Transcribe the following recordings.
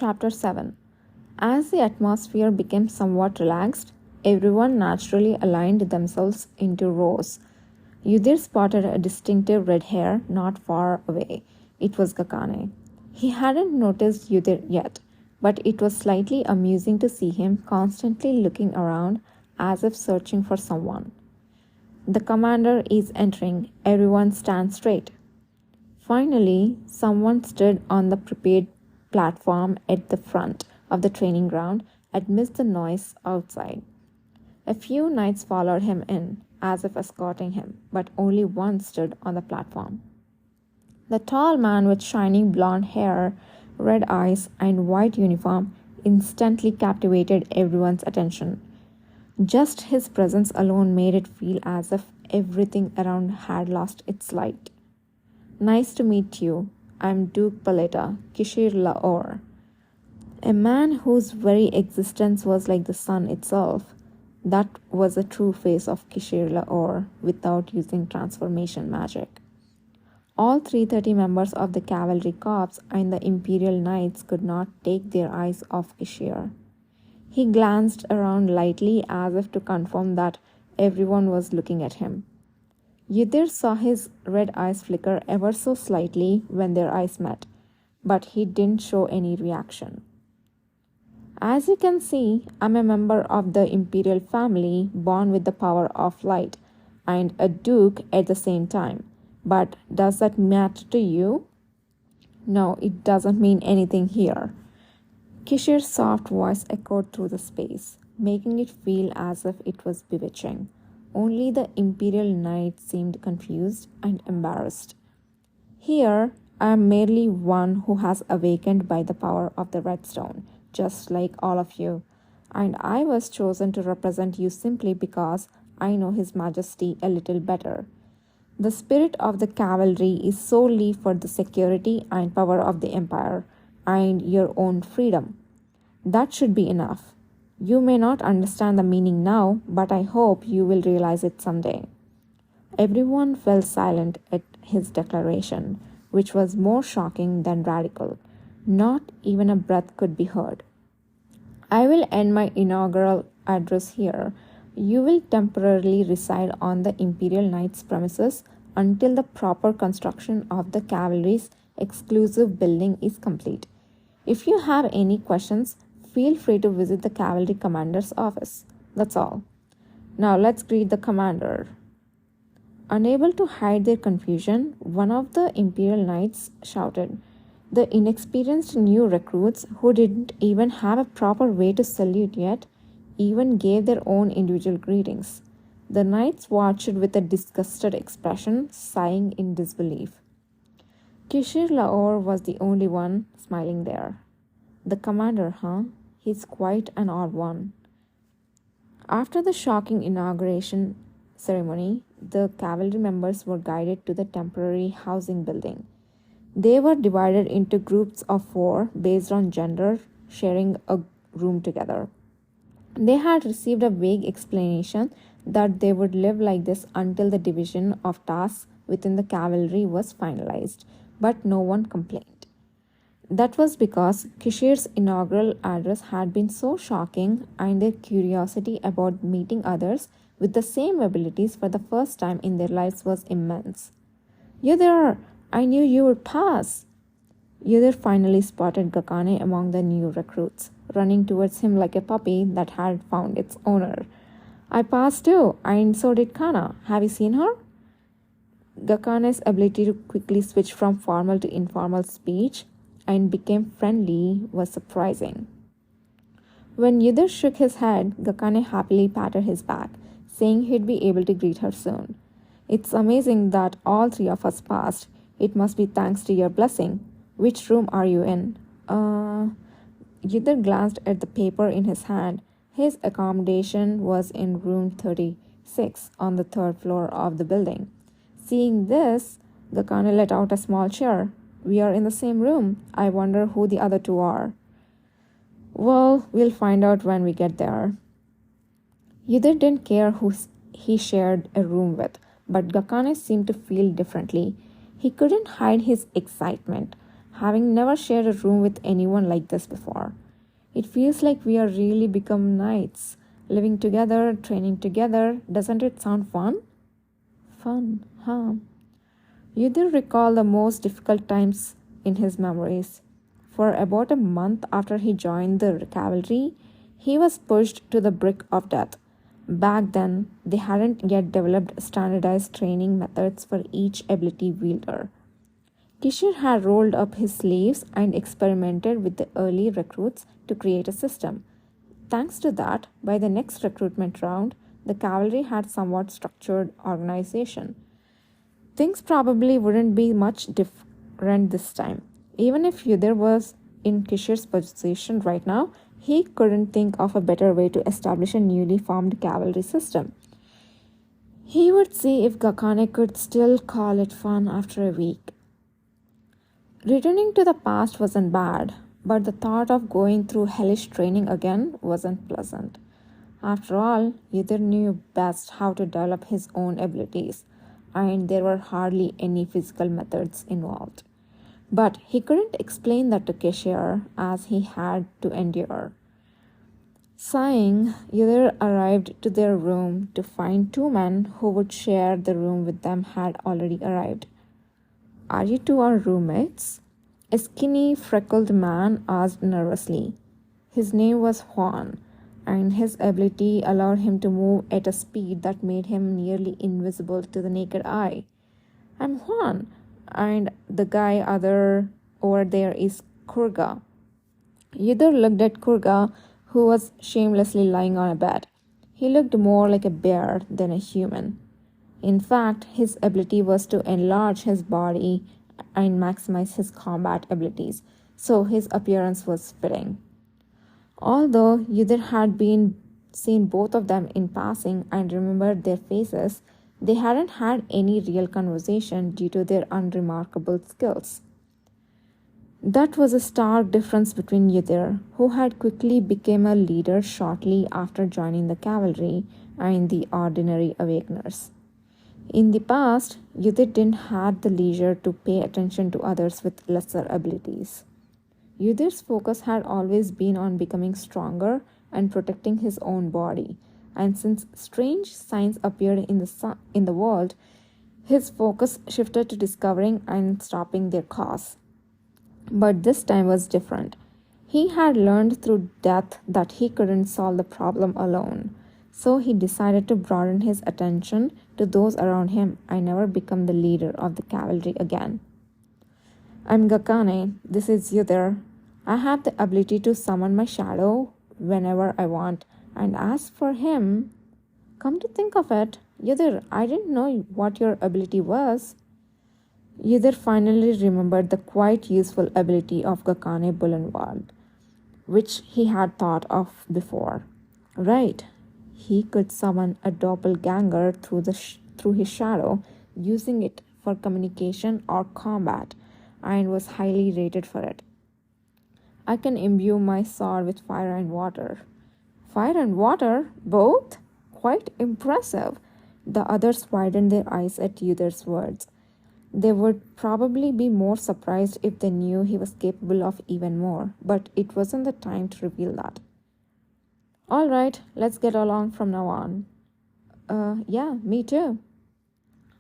Chapter 7. As the atmosphere became somewhat relaxed, everyone naturally aligned themselves into rows. Yudhir spotted a distinctive red hair not far away. It was Gakane. He hadn't noticed Yudhir yet, but it was slightly amusing to see him constantly looking around as if searching for someone. The commander is entering. Everyone stand straight. Finally, someone stood on the prepared platform at the front of the training ground amidst the noise outside. A few knights followed him in, as if escorting him, but only one stood on the platform. The tall man with shining blonde hair, red eyes, and white uniform instantly captivated everyone's attention. Just his presence alone made it feel as if everything around had lost its light. Nice to meet you. I'm Duke Paleta, Kishir Laor. A man whose very existence was like the sun itself. That was the true face of Kishir Laor without using transformation magic. All 330 members of the cavalry corps and the Imperial Knights could not take their eyes off Kishir. He glanced around lightly as if to confirm that everyone was looking at him. Yudhir saw his red eyes flicker ever so slightly when their eyes met, but he didn't show any reaction. As you can see, I'm a member of the imperial family born with the power of light and a duke at the same time. But does that matter to you? No, it doesn't mean anything here. Kishir's soft voice echoed through the space, making it feel as if it was bewitching. Only the Imperial Knight seemed confused and embarrassed. Here, I am merely one who has awakened by the power of the Redstone, just like all of you, and I was chosen to represent you simply because I know His Majesty a little better. The spirit of the cavalry is solely for the security and power of the Empire and your own freedom. That should be enough. You may not understand the meaning now, but I hope you will realize it someday. Everyone fell silent at his declaration, which was more shocking than radical. Not even a breath could be heard. I will end my inaugural address here. You will temporarily reside on the Imperial Knights' premises until the proper construction of the cavalry's exclusive building is complete. If you have any questions, feel free to visit the cavalry commander's office. That's all. Now let's greet the commander. Unable to hide their confusion, one of the Imperial Knights shouted. The inexperienced new recruits, who didn't even have a proper way to salute yet, even gave their own individual greetings. The knights watched with a disgusted expression, sighing in disbelief. Kishir Laor was the only one smiling there. The commander, huh? He's quite an odd one. After the shocking inauguration ceremony, the cavalry members were guided to the temporary housing building. They were divided into groups of 4 based on gender, sharing a room together. They had received a vague explanation that they would live like this until the division of tasks within the cavalry was finalized, but no one complained. That was because Kishir's inaugural address had been so shocking, and their curiosity about meeting others with the same abilities for the first time in their lives was immense. You there! I knew you would pass! Yudhir finally spotted Gakane among the new recruits, running towards him like a puppy that had found its owner. I passed too, and so did Kana. Have you seen her? Gakane's ability to quickly switch from formal to informal speech and became friendly was surprising. When Yudhir shook his head, Gakane happily patted his back, saying he'd be able to greet her soon. It's amazing that all 3 of us passed. It must be thanks to your blessing. Which room are you in? Yudhir glanced at the paper in his hand. His accommodation was in room 36 on the 3rd floor of the building. Seeing this, Gakane let out a small cheer. We are in the same room. I wonder who the other 2 are. Well, we'll find out when we get there. Yudhir didn't care who he shared a room with, but Gakane seemed to feel differently. He couldn't hide his excitement. having never shared a room with anyone like this before. It feels like we are really become knights, living together, training together. Doesn't it sound fun? Fun, huh? You do recall the most difficult times in his memories. For about a month after he joined the cavalry, he was pushed to the brink of death. Back then, they hadn't yet developed standardized training methods for each ability wielder. Kishir had rolled up his sleeves and experimented with the early recruits to create a system. Thanks to that, by the next recruitment round, the cavalry had somewhat structured organization. Things probably wouldn't be much different this time. Even if Yudhir was in Kishir's position right now, he couldn't think of a better way to establish a newly formed cavalry system. He would see if Gakane could still call it fun after a week. Returning to the past wasn't bad, but the thought of going through hellish training again wasn't pleasant. After all, Yudhir knew best how to develop his own abilities, and there were hardly any physical methods involved. But he couldn't explain that to Kishir, as he had to endure. Sighing, Yudhir arrived to their room to find two men who would share the room with them had already arrived. Are you two our roommates? A skinny, freckled man asked nervously. His name was Juan, and his ability allowed him to move at a speed that made him nearly invisible to the naked eye. I'm Juan, and the guy over there is Kurga. Yudhir looked at Kurga, who was shamelessly lying on a bed. He looked more like a bear than a human. In fact, his ability was to enlarge his body and maximize his combat abilities, so his appearance was fitting. Although Yudhir had been seen both of them in passing and remembered their faces, they hadn't had any real conversation due to their unremarkable skills. That was a stark difference between Yudhir, who had quickly become a leader shortly after joining the cavalry, and the ordinary awakeners. In the past, Yudhir didn't have the leisure to pay attention to others with lesser abilities. Yudhir's focus had always been on becoming stronger and protecting his own body, and since strange signs appeared in the world, his focus shifted to discovering and stopping their cause. But this time was different. He had learned through death that he couldn't solve the problem alone, so he decided to broaden his attention to those around him and never become the leader of the cavalry again. I'm Gakane, this is Yudhir. I have the ability to summon my shadow whenever I want, and as for him, come to think of it, Yudhir, I didn't know what your ability was. Yudhir finally remembered the quite useful ability of Gakane Bulanwald, which he had thought of before. Right, he could summon a doppelganger through his shadow, using it for communication or combat, and was highly rated for it. I can imbue my sword with fire and water. Fire and water? Both? Quite impressive. The others widened their eyes at Yudhir's words. They would probably be more surprised if they knew he was capable of even more, but it wasn't the time to reveal that. All right, let's get along from now on. Yeah, me too.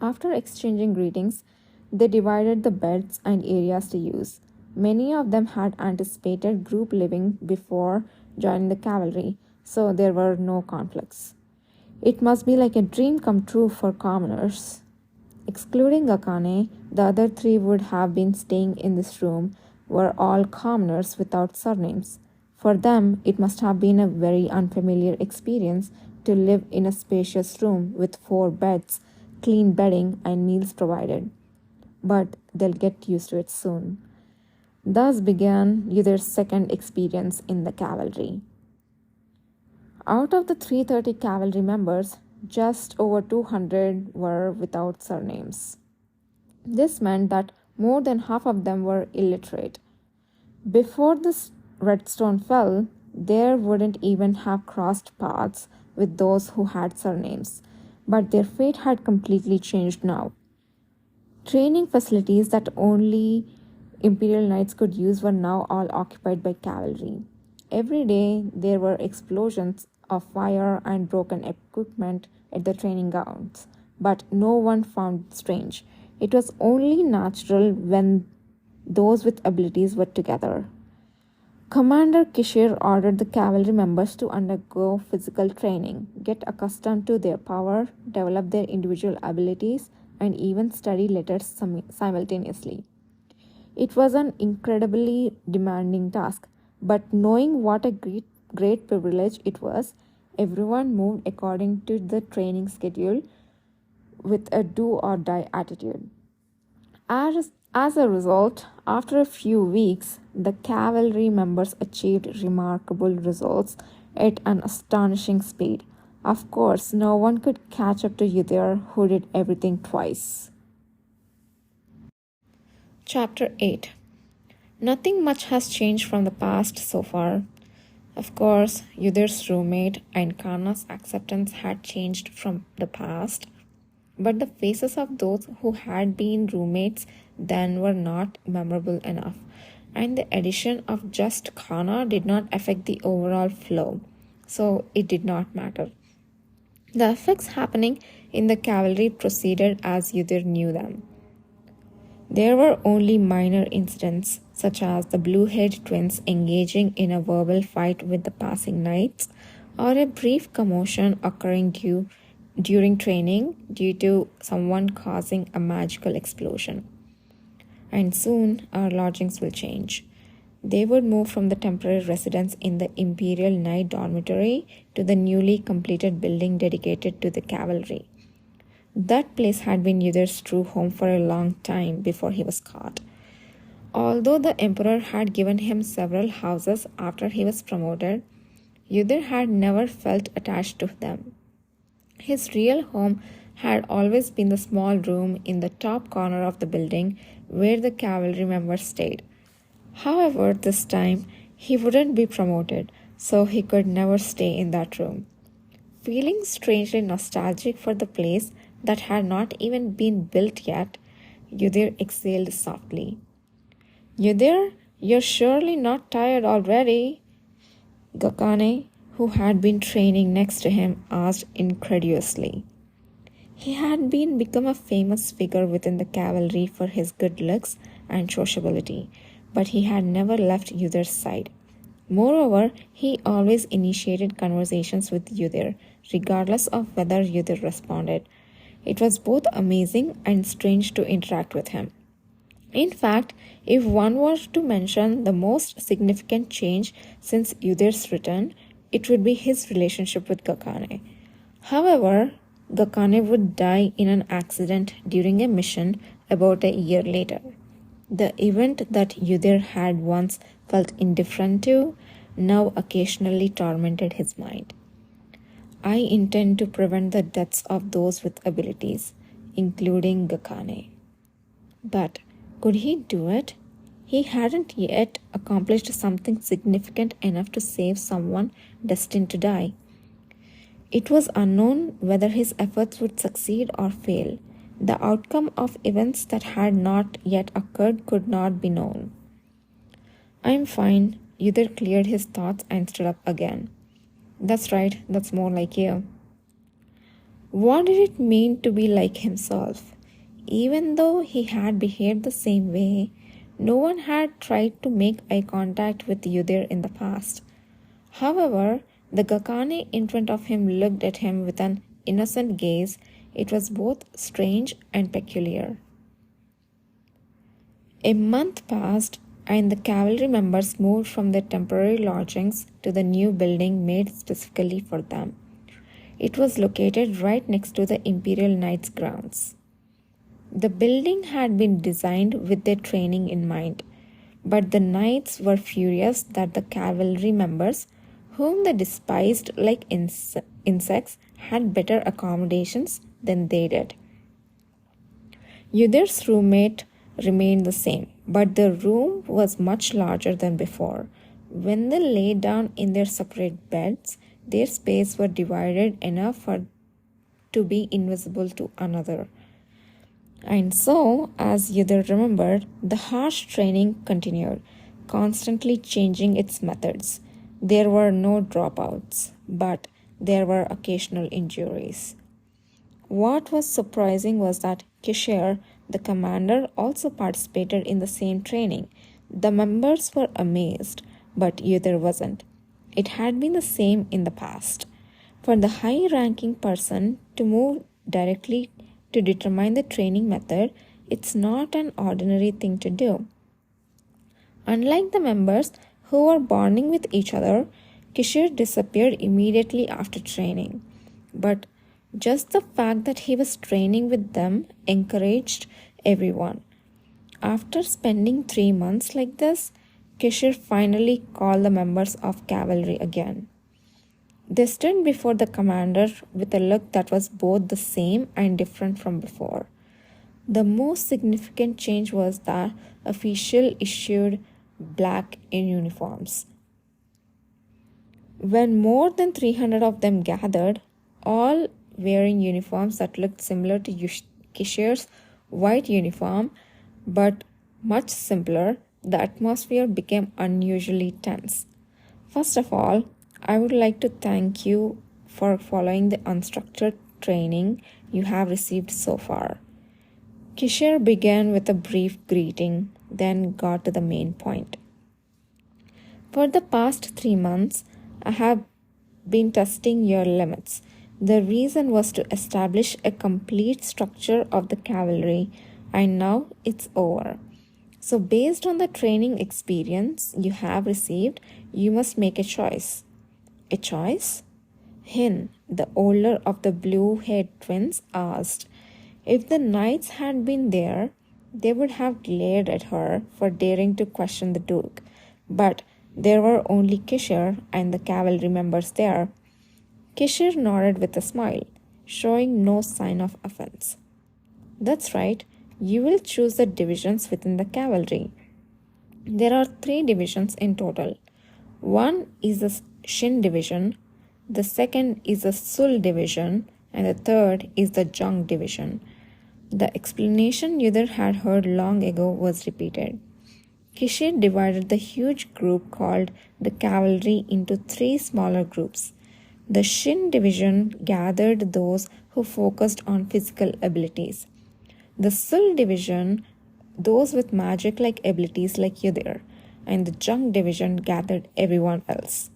After exchanging greetings, they divided the beds and areas to use. Many of them had anticipated group living before joining the cavalry, so there were no conflicts. It must be like a dream come true for commoners. Excluding Gakane, the other three would have been staying in this room were all commoners without surnames. For them, it must have been a very unfamiliar experience to live in a spacious room with 4 beds, clean bedding, and meals provided. But they'll get used to it soon. Thus began Yudhir's second experience in the cavalry. Out of the 330 cavalry members, just over 200 were without surnames. This meant that more than half of them were illiterate. Before this redstone fell, they wouldn't even have crossed paths with those who had surnames, but their fate had completely changed now. Training facilities that only Imperial Knights could use were now all occupied by cavalry. Every day there were explosions of fire and broken equipment at the training grounds, but no one found it strange. It was only natural when those with abilities were together. Commander Kishir ordered the cavalry members to undergo physical training, get accustomed to their power, develop their individual abilities, and even study letters simultaneously. It was an incredibly demanding task, but knowing what a great privilege it was, everyone moved according to the training schedule with a do or die attitude. As a result, after a few weeks, the cavalry members achieved remarkable results at an astonishing speed. Of course, no one could catch up to Yudhir, who did everything twice. Chapter 8. Nothing much has changed from the past so far. Of course, Yudhir's roommate and Karna's acceptance had changed from the past, but the faces of those who had been roommates then were not memorable enough, and the addition of just Kana did not affect the overall flow, so it did not matter. The effects happening in the cavalry proceeded as Yudhir knew them. There were only minor incidents, such as the blue-haired twins engaging in a verbal fight with the passing knights, or a brief commotion occurring during training due to someone causing a magical explosion. And soon our lodgings will change. They would move from the temporary residence in the Imperial Knight dormitory to the newly completed building dedicated to the cavalry. That place had been Yudhir's true home for a long time before he was caught. Although the Emperor had given him several houses after he was promoted, Yudhir had never felt attached to them. His real home had always been the small room in the top corner of the building where the cavalry members stayed. However, this time he wouldn't be promoted, so he could never stay in that room. Feeling strangely nostalgic for the place that had not even been built yet, Yudhir exhaled softly. Yudhir, you're surely not tired already? Gakane, who had been training next to him, asked incredulously. He had become a famous figure within the cavalry for his good looks and sociability, but he had never left Yudhir's side. Moreover, he always initiated conversations with Yudhir, regardless of whether Yudhir responded. It was both amazing and strange to interact with him. In fact, if one were to mention the most significant change since Yudhir's return, it would be his relationship with Gakane. However, Gakane would die in an accident during a mission about a year later. The event that Yudhir had once felt indifferent to now occasionally tormented his mind. I intend to prevent the deaths of those with abilities, including Gakane. But could he do it? He hadn't yet accomplished something significant enough to save someone destined to die. It was unknown whether his efforts would succeed or fail. The outcome of events that had not yet occurred could not be known. I'm fine. Yudhir cleared his thoughts and stood up again. That's right, that's more like you. What did it mean to be like himself? Even though he had behaved the same way, no one had tried to make eye contact with Yudhir in the past. However, the Gakane in front of him looked at him with an innocent gaze. It was both strange and peculiar. A month passed, and the cavalry members moved from their temporary lodgings to the new building made specifically for them. It was located right next to the Imperial Knights' grounds. The building had been designed with their training in mind, but the knights were furious that the cavalry members, whom they despised like insects, had better accommodations than they did. Yudhir's roommate remained the same, but the room was much larger than before. When they lay down in their separate beds, their space were divided enough to be invisible to another. And so, as Yudhir remembered, the harsh training continued, constantly changing its methods. There were no dropouts, but there were occasional injuries. What was surprising was that Kishir, the commander, also participated in the same training. The members were amazed, but Yudhir wasn't. It had been the same in the past. For the high ranking person to move directly to determine the training method, it's not an ordinary thing to do. Unlike the members who were bonding with each other, Kishir disappeared immediately after training. But just the fact that he was training with them encouraged everyone. After spending 3 months like this, Kishir finally called the members of cavalry again. They stood before the commander with a look that was both the same and different from before. The most significant change was that official issued black in uniforms. When more than 300 of them gathered, all wearing uniforms that looked similar to Kishir's white uniform, but much simpler, the atmosphere became unusually tense. First of all, I would like to thank you for following the unstructured training you have received so far. Kishir began with a brief greeting, then got to the main point. For the past 3 months, I have been testing your limits. The reason was to establish a complete structure of the cavalry, and now it's over. So, based on the training experience you have received, you must make a choice. A choice? Hin, the older of the blue-haired twins, asked. If the knights had been there, they would have glared at her for daring to question the Duke. But there were only Kishir and the cavalry members there. Kishir nodded with a smile, showing no sign of offense. That's right, you will choose the divisions within the cavalry. There are 3 divisions in total. One is the Shin division, the second is the Sul division, and the third is the Jung division. The explanation Yudhir had heard long ago was repeated. Kishir divided the huge group called the cavalry into 3 smaller groups. The Shin division gathered those who focused on physical abilities. The Sul division, those with magic-like abilities like Yudhir, and the Jung division gathered everyone else.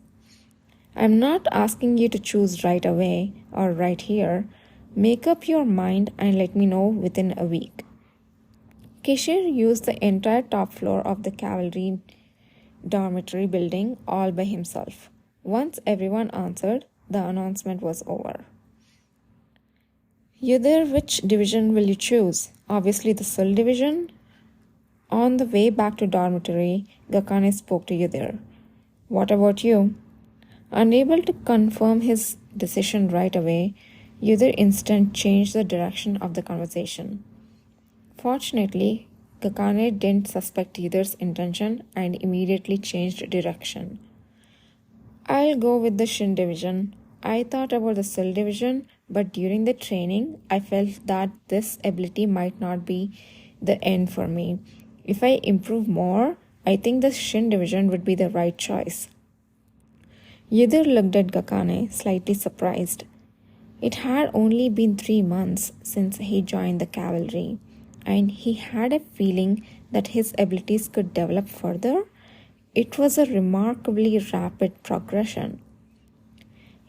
I'm not asking you to choose right away or right here. Make up your mind and let me know within a week. Kishir used the entire top floor of the cavalry dormitory building all by himself. Once everyone answered, the announcement was over. Yudhir, which division will you choose? Obviously the Sul division. On the way back to dormitory, Gakane spoke to Yudhir. What about you? Unable to confirm his decision right away, Yudhir instant changed the direction of the conversation. Fortunately, Gakane didn't suspect Yudhir's intention and immediately changed direction. I'll go with the Shin division. I thought about the Sul division, but during the training, I felt that this ability might not be the end for me. If I improve more, I think the Shin division would be the right choice. Yudhir looked at Gakane, slightly surprised. It had only been 3 months since he joined the cavalry, and he had a feeling that his abilities could develop further. It was a remarkably rapid progression.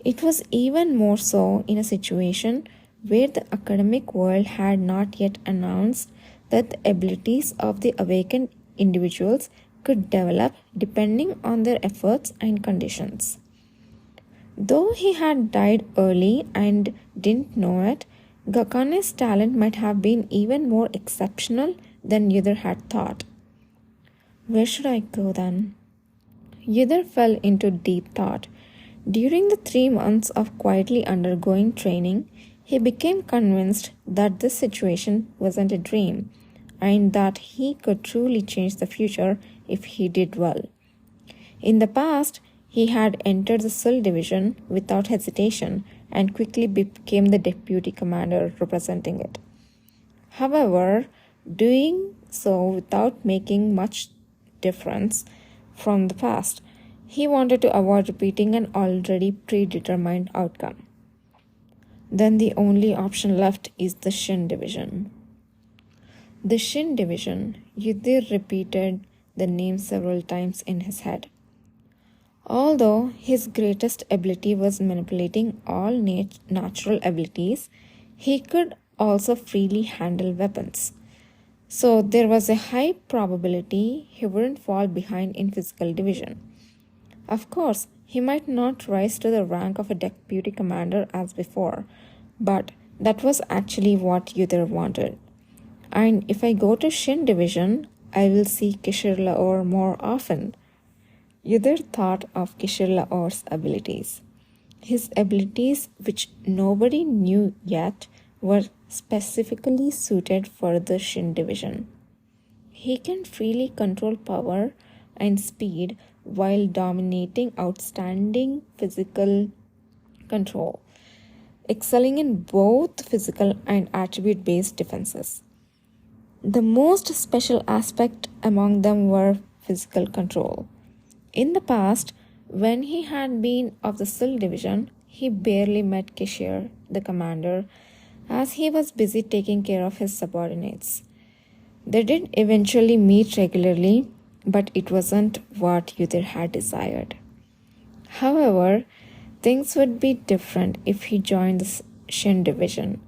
It was even more so in a situation where the academic world had not yet announced that the abilities of the awakened individuals could develop depending on their efforts and conditions. Though he had died early and didn't know it, Gakane's talent might have been even more exceptional than Yudhir had thought. Where should I go then? Yudhir fell into deep thought. During the 3 months of quietly undergoing training, he became convinced that this situation wasn't a dream and that he could truly change the future if he did well. In the past, he had entered the Sul division without hesitation and quickly became the deputy commander representing it. However, doing so without making much difference from the past, he wanted to avoid repeating an already predetermined outcome. Then the only option left is the Shin division. The Shin division, Yudhir repeated the name several times in his head. Although his greatest ability was manipulating all natural abilities, he could also freely handle weapons. So there was a high probability he wouldn't fall behind in physical division. Of course, he might not rise to the rank of a deputy commander as before, but that was actually what Yudhir wanted. And if I go to Shin division, I will see Kishir Laor more often. Yudhir thought of Kishir Laor's abilities. His abilities, which nobody knew yet, were specifically suited for the Shin division. He can freely control power and speed while dominating outstanding physical control, excelling in both physical and attribute-based defenses. The most special aspect among them were physical control. In the past, when he had been of the Sil division, he barely met Kishir, the commander, as he was busy taking care of his subordinates. They did eventually meet regularly, but it wasn't what Yudhir had desired. However, things would be different if he joined the Shin division.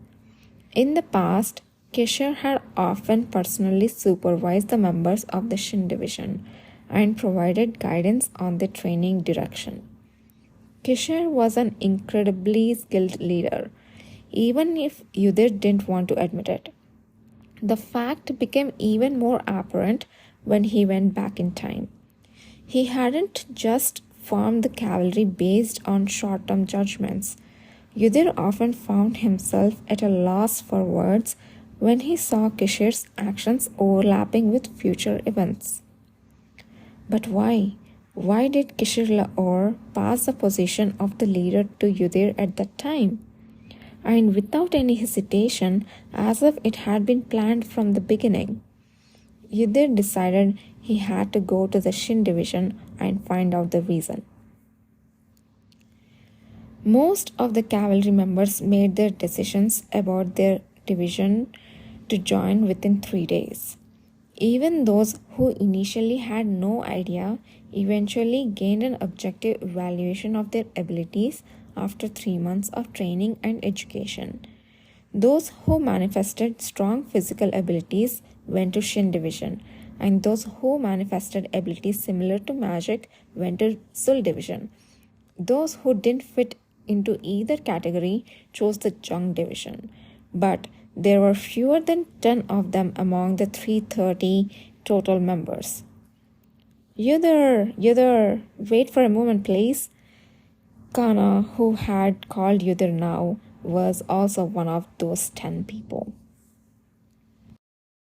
In the past, Kishir had often personally supervised the members of the Shin division and provided guidance on their training direction. Kishir was an incredibly skilled leader, even if Yudhir didn't want to admit it. The fact became even more apparent when he went back in time. He hadn't just formed the cavalry based on short-term judgments. Yudhir often found himself at a loss for words when he saw Kishir's actions overlapping with future events. But why? Why did Kishir Laor pass the position of the leader to Yudhir at that time? And without any hesitation, as if it had been planned from the beginning. Yudhir decided he had to go to the Shin division and find out the reason. Most of the cavalry members made their decisions about their division to join within 3 days. Even those who initially had no idea eventually gained an objective evaluation of their abilities after 3 months of training and education. Those who manifested strong physical abilities went to Shin division, and those who manifested abilities similar to magic went to Sul division. Those who didn't fit into either category chose the Jung division, but there were fewer than 10 of them among the 330 total members. Yudhir, wait for a moment, please. Kana, who had called Yudhir now, was also one of those 10 people.